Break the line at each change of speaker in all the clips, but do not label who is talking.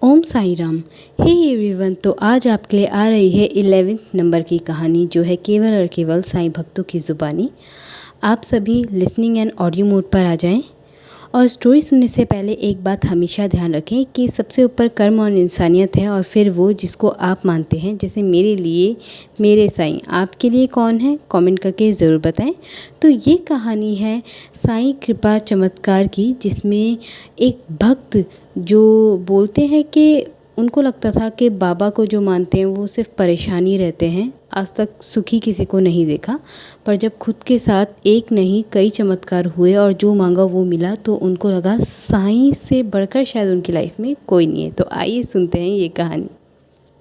ओम Sai Ram. Hey everyone, तो आज आपके लिए आ रही है 11th नंबर की कहानी, जो है केवल और केवल साईं भक्तों की ज़ुबानी। आप सभी लिसनिंग एंड ऑडियो मोड पर आ जाएं। और स्टोरी सुनने से पहले एक बात हमेशा ध्यान रखें कि सबसे ऊपर कर्म और इंसानियत है, और फिर वो जिसको आप मानते हैं। जैसे मेरे लिए मेरे साईं, आपके लिए कौन है? कमेंट करके ज़रूर बताएं। तो ये कहानी है साईं कृपा चमत्कार की, जिसमें एक भक्त जो बोलते हैं कि उनको लगता था कि बाबा को जो मानते हैं वो सिर्फ परेशानी रहते हैं, आज तक सुखी किसी को नहीं देखा। पर जब खुद के साथ एक नहीं कई चमत्कार हुए और जो मांगा वो मिला, तो उनको लगा साईं से बढ़कर शायद उनकी लाइफ में कोई नहीं है। तो आइए सुनते हैं ये कहानी।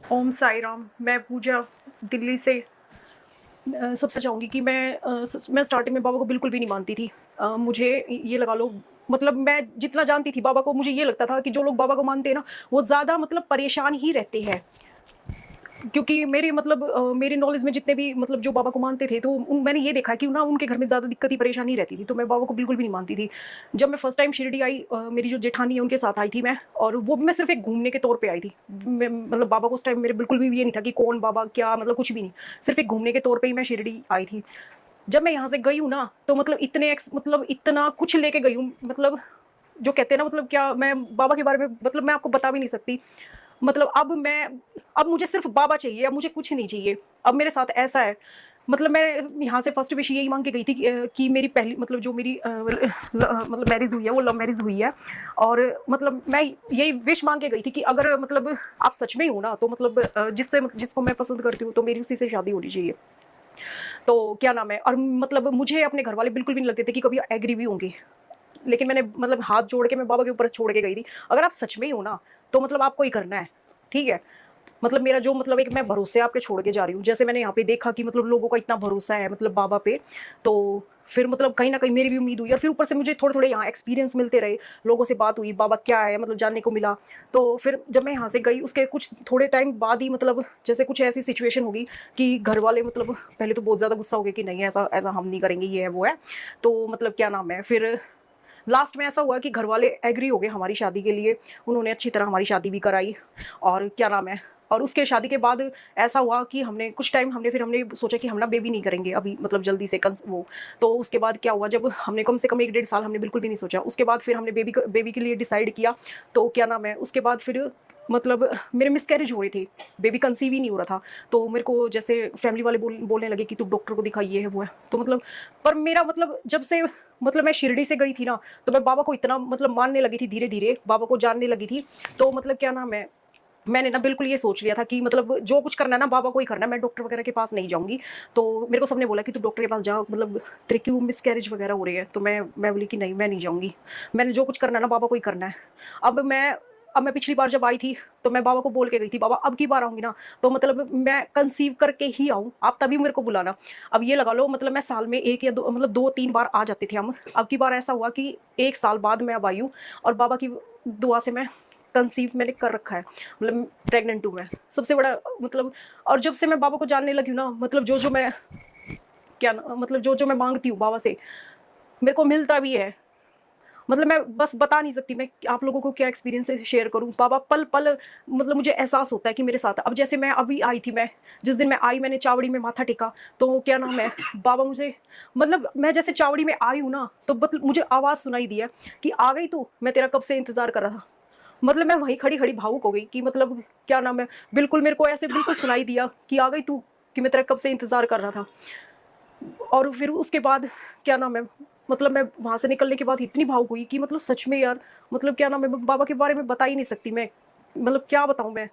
ओम साई राम। मैं पूजा, दिल्ली से। सबसे चाहूँगी कि मैं स्टार्टिंग में बाबा को बिल्कुल भी नहीं मानती थी। मुझे ये लगा लो, मतलब मैं जितना जानती थी बाबा को, मुझे ये लगता था कि जो लोग बाबा को मानते हैं ना, वो ज़्यादा मतलब परेशान ही रहते हैं। क्योंकि मेरी नॉलेज में जितने भी मतलब जो बाबा को मानते थे, तो मैंने ये देखा कि ना उनके घर में ज़्यादा दिक्कत ही परेशानी रहती थी। तो मैं बाबा को बिल्कुल भी नहीं मानती थी। जब मैं फर्स्ट टाइम शिरडी आई, मेरी जो जेठानी है उनके साथ आई थी मैं, और वो भी मैं सिर्फ एक घूमने के तौर पे आई थी। मतलब बाबा को उस टाइम मेरे बिल्कुल भी ये नहीं था कि कौन बाबा क्या, मतलब कुछ भी नहीं। सिर्फ एक घूमने के तौर पर ही मैं शिरडी आई थी। जब मैं यहाँ से गई हूँ ना, तो मतलब मतलब इतना कुछ लेके गई हूँ, मतलब जो कहते हैं ना, मतलब क्या मैं बाबा के बारे में, मतलब मैं आपको बता भी नहीं सकती। मतलब अब मुझे सिर्फ बाबा चाहिए, अब मुझे कुछ नहीं चाहिए। अब मेरे साथ ऐसा है, मतलब मैं यहाँ से फर्स्ट विश यही मांग के गई थी कि मेरी पहली मतलब जो मेरी मतलब मैरिज हुई है वो लव मैरिज हुई है। और मतलब मैं यही विश मांग के गई थी कि अगर मतलब आप सच में ही हो ना, तो मतलब जिसको मैं पसंद करती हूँ, तो मेरी उसी से शादी होनी चाहिए। तो क्या नाम है, और मतलब मुझे अपने घर वाले बिल्कुल भी नहीं लगते थे कि कभी एग्री भी होंगे। लेकिन मैंने मतलब हाथ जोड़ के मैं बाबा के ऊपर छोड़ के गई थी, अगर आप सच में ही हो ना, तो मतलब आपको ही करना है, ठीक है। मतलब मेरा जो मतलब एक मैं भरोसे आपके छोड़ के जा रही हूँ। जैसे मैंने यहाँ पे देखा कि मतलब लोगों का इतना भरोसा है मतलब बाबा पे, तो फिर मतलब कहीं ना कहीं मेरी भी उम्मीद हुई, और फिर ऊपर से मुझे थोड़े थोड़े यहाँ एक्सपीरियंस मिलते रहे, लोगों से बात हुई, बाबा क्या है मतलब जानने को मिला। तो फिर जब मैं यहाँ से गई, उसके कुछ थोड़े टाइम बाद ही मतलब जैसे कुछ ऐसी सिचुएशन होगी कि घर वाले मतलब पहले तो बहुत ज़्यादा गुस्सा हो गए कि नहीं, ऐसा ऐसा हम नहीं करेंगे, ये है वो है। तो मतलब क्या नाम है, फिर लास्ट में ऐसा हुआ कि घर वाले एग्री हो गए हमारी शादी के लिए। उन्होंने अच्छी तरह हमारी शादी भी कराई। और क्या नाम है, और उसके शादी के बाद ऐसा हुआ कि हमने कुछ टाइम हमने सोचा कि हम ना बेबी नहीं करेंगे अभी, मतलब जल्दी से वो। तो उसके बाद क्या हुआ, जब हमने कम से कम 1 डेढ़ साल हमने बिल्कुल भी नहीं सोचा, उसके बाद फिर हमने बेबी के लिए डिसाइड किया। तो क्या नाम है, उसके बाद फिर मतलब मेरे मिसकैरेज हो रही थी, बेबी कंसीव ही नहीं हो रहा था। तो मेरे को जैसे फैमिली वाले बोलने लगे कि तू डॉक्टर को दिखाई, ये है वो है। तो मतलब पर मेरा मतलब जब से मतलब मैं शिरडी से गई थी ना, तो मैं बाबा को इतना मतलब मानने लगी थी, धीरे धीरे बाबा को जानने लगी थी। तो मतलब क्या नाम है, मैंने ना बिल्कुल ये सोच लिया था कि मतलब जो कुछ करना है ना बाबा को ही करना है, मैं डॉक्टर वगैरह के पास नहीं जाऊंगी। तो मेरे को सबने बोला कि तू डॉक्टर के पास जा, मतलब तेरे की मिसकैरेज वगैरह हो रही है। तो मैं बोली कि नहीं, मैं नहीं जाऊंगी, मैंने जो कुछ करना है ना बाबा को ही करना है। अब मैं अब मैं पिछली बार जब आई थी, तो मैं बाबा को बोल के गई थी, बाबा अब की बार आऊंगी ना, तो मतलब मैं कंसीव करके ही आऊँ, आप तभी मेरे को बुलाना। अब ये लगा लो, मतलब मैं साल में एक या दो, मतलब 2-3 बार आ जाते थे हम। अब की बार ऐसा हुआ कि 1 साल बाद मैं अब आई हूँ, और बाबा की दुआ से मैं कंसीव मैंने कर रखा है, मतलब प्रेग्नेंट हूँ मैं। सबसे बड़ा मतलब, और जब से मैं बाबा को जानने लगी हूँ ना, मतलब जो जो मैं मांगती हूँ बाबा से, मेरे को मिलता भी है। मतलब मैं बस बता नहीं सकती मैं आप लोगों को क्या एक्सपीरियंस शेयर करूं। बाबा पल पल मतलब मुझे एहसास होता है कि मेरे साथ अब जैसे मैं अभी आई थी, मैं जिस दिन मैं आई मैंने चावड़ी में माथा टेका। तो क्या नाम है, बाबा मुझे मतलब मैं जैसे चावड़ी में आई हूँ ना, तो मुझे आवाज़ सुनाई दी है कि आ गई तू, मैं तेरा कब से इंतजार कर रहा था। मतलब मैं वहीं खड़ी खड़ी भावुक हो गई कि मतलब क्या नाम है, बिल्कुल मेरे को ऐसे बिल्कुल सुनाई दिया कि आ गई तू, कि मैं तेरा कब से इंतजार कर रहा था। और फिर उसके बाद क्या नाम है, मतलब मैं वहाँ से निकलने के बाद इतनी भावुक हुई कि मतलब सच में यार, मतलब क्या नाम है, बाबा के बारे में बता ही नहीं सकती मैं, मतलब क्या बताऊँ मैं।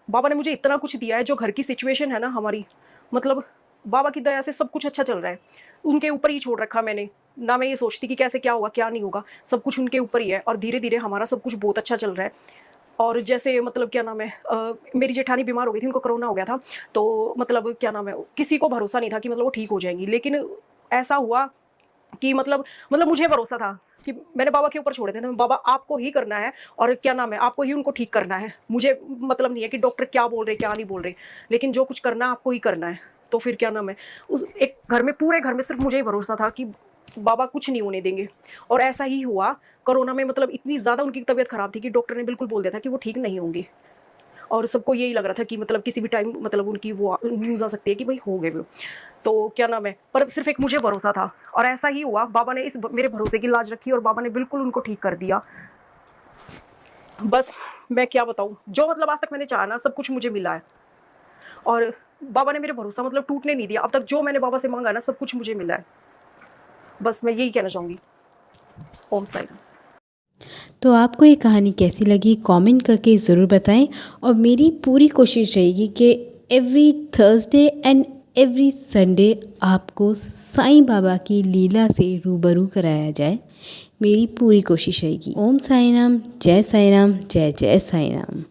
बाबा ने मुझे इतना कुछ दिया है, जो घर की सिचुएशन है ना हमारी, मतलब बाबा की दया से सब कुछ अच्छा चल रहा है। उनके ऊपर ही छोड़ रखा मैंने, ना मैं ये सोचती कि कैसे क्या होगा क्या नहीं होगा, सब कुछ उनके ऊपर ही है, और धीरे धीरे हमारा सब कुछ बहुत अच्छा चल रहा है। और जैसे मतलब क्या नाम है, मेरी जेठानी बीमार हो गई थी, उनको कोरोना हो गया था। तो मतलब क्या नाम है, किसी को भरोसा नहीं था कि मतलब वो ठीक हो जाएंगी, लेकिन ऐसा हुआ कि मतलब मुझे भरोसा था कि मैंने बाबा के ऊपर छोड़े थे, तो बाबा आपको ही करना है, और क्या नाम है, आपको ही उनको ठीक करना है। मुझे मतलब नहीं है कि डॉक्टर क्या बोल रहे क्या नहीं बोल रहे, लेकिन जो कुछ करना है आपको ही करना है। तो फिर क्या नाम है, उस एक घर में, पूरे घर में सिर्फ मुझे ही भरोसा था कि बाबा कुछ नहीं होने देंगे। और ऐसा ही हुआ। कोरोना में मतलब इतनी ज़्यादा उनकी तबीयत ख़राब थी कि डॉक्टर ने बिल्कुल बोल दिया था कि वो ठीक नहीं होंगे। और सबको यही लग रहा था कि मतलब किसी भी टाइम मतलब उनकी वो न्यूज़ आ सकती है कि भाई हो गए वो। तो क्या नाम है, पर सिर्फ एक मुझे भरोसा था और ऐसा ही हुआ। बाबा ने इस मेरे भरोसे की लाज रखी और बाबा ने बिल्कुल उनको ठीक कर दिया। बस मैं क्या बताऊँ, जो मतलब आज तक मैंने चाहा ना सब कुछ मुझे मिला है। और बाबा ने मेरे भरोसा मतलब टूटने नहीं दिया। अब तक जो मैंने बाबा से मांगा ना सब कुछ मुझे मिला है। बस मैं यही कहना चाहूँगी। ओम साई राम।
तो आपको ये कहानी कैसी लगी कमेंट करके ज़रूर बताएं। और मेरी पूरी कोशिश रहेगी कि every Thursday and every Sunday आपको साईं बाबा की लीला से रूबरू कराया जाए। मेरी पूरी कोशिश रहेगी। ओम साई राम, जय साई राम, जय जय साई राम।